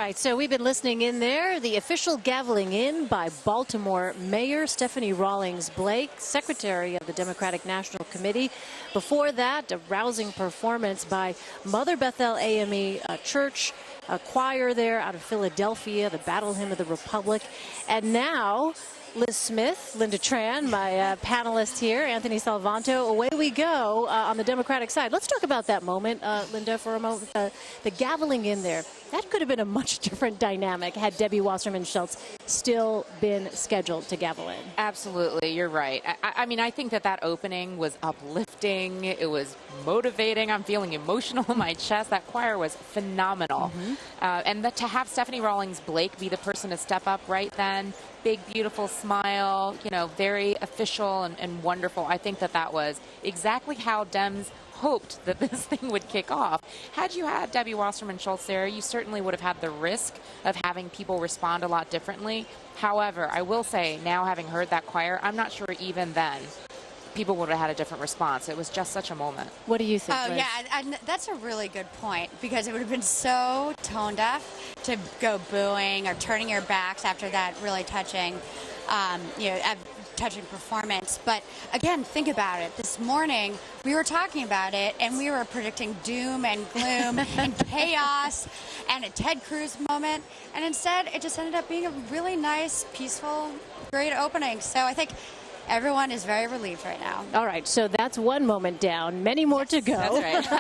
right, so we've been listening in there. The official gaveling in by Baltimore Mayor Stephanie Rawlings Blake, Secretary of the Democratic National Committee. Before that, a rousing performance by Mother Bethel AME Church, a choir there out of Philadelphia, the Battle Hymn of the Republic. And now, Liz Smith, Linda Tran, my panelist here, Anthony Salvanto, away we go on the Democratic side. Let's talk about that moment, Linda, for a moment. The gaveling in there, that could have been a much different dynamic had Debbie Wasserman Schultz still been scheduled to gavel in. Absolutely, you're right. I mean, I think that opening was uplifting. It was motivating. I'm feeling emotional in my chest. That choir was phenomenal. And to have Stephanie Rawlings Blake be the person to step up right then, big, beautiful smile, you know, very official and wonderful. I think that was exactly how Dems hoped that this thing would kick off. Had you had Debbie Wasserman Schultz there, you certainly would have had the risk of having people respond a lot differently. However, I will say, now having heard that choir, I'm not sure even then people would have had a different response. It was just such a moment. What do you think, Liz? Yeah, and that's a really good point, because it would have been so tone deaf to go booing or turning your backs after that really touching, touching performance. But again, think about it. This morning, we were talking about it, and we were predicting doom and gloom and chaos and a Ted Cruz moment. And instead, it just ended up being a really nice, peaceful, great opening. So I think everyone is very relieved right now. All right, so that's one moment down. Many more to go. That's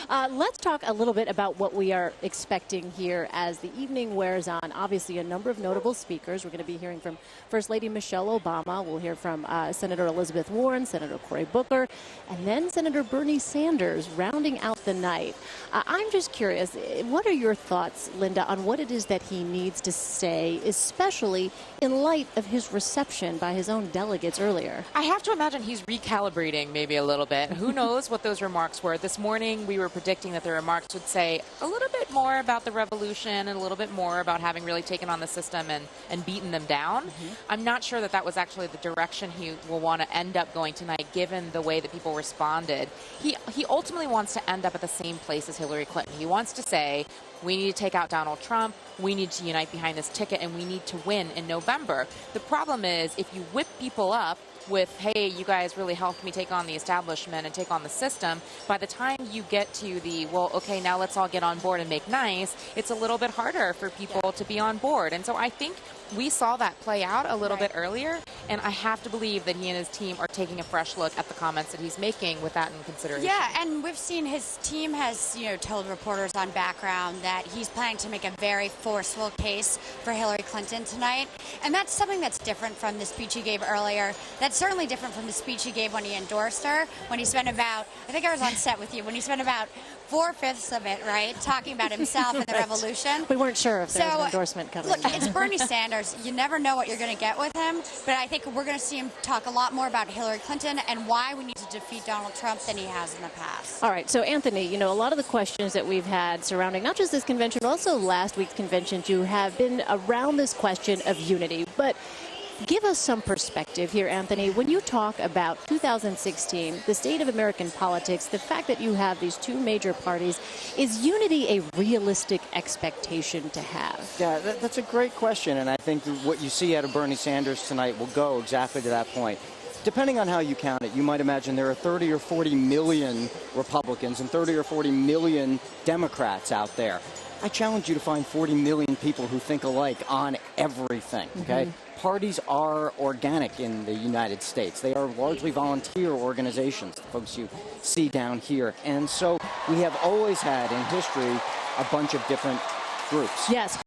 right. Let's talk a little bit about what we are expecting here as the evening wears on. Obviously, a number of notable speakers. We're going to be hearing from First Lady Michelle Obama. We'll hear from Senator Elizabeth Warren, Senator Cory Booker, and then Senator Bernie Sanders rounding out the night. I'm just curious, what are your thoughts, Linda, on what it is that he needs to say, especially in light of his reception by his own delegates earlier? I have to imagine he's recalibrating maybe a little bit. Who knows what those remarks were. This morning we were predicting that the remarks would say a little bit more about the revolution and a little bit more about having really taken on the system and beaten them down. I'm not sure that was actually the direction he will want to end up going tonight, given the way that people responded. He ultimately wants to end up at the same place as Hillary Clinton. He wants to say, we need to take out Donald Trump, we need to unite behind this ticket, and we need to win in November. The problem is, if you whip people up with, hey, you guys really helped me take on the establishment and take on the system, by the time you get to the, well, okay, now let's all get on board and make nice, it's a little bit harder for people to be on board. And so I think we saw that play out a little bit earlier, and I have to believe that he and his team are taking a fresh look at the comments that he's making with that in consideration. Yeah, and we've seen his team has, told reporters on background that he's planning to make a very forceful case for Hillary Clinton tonight. And that's something that's different from the speech he gave earlier. That's certainly different from the speech he gave when he endorsed her, when he spent about, I think I was on set with you, when he spent about 4/5 of it, right, talking about himself and the revolution. We weren't sure if there was an endorsement coming. Look, it's Bernie Sanders. You never know what you're going to get with him, but I think we're going to see him talk a lot more about Hillary Clinton and why we need to defeat Donald Trump than he has in the past. All right, so Anthony, a lot of the questions that we've had surrounding not just this convention, but also last week's convention, you have been around this question of unity. But give us some perspective here, Anthony. When you talk about 2016, the state of American politics, the fact that you have these two major parties, is unity a realistic expectation to have? Yeah, that's a great question, and I think what you see out of Bernie Sanders tonight will go exactly to that point. Depending on how you count it, you might imagine there are 30 or 40 million Republicans and 30 or 40 million Democrats out there. I challenge you to find 40 million people who think alike on everything, okay? Parties are organic in the United States. They are largely volunteer organizations, the folks you see down here. And so we have always had in history a bunch of different groups. Yes.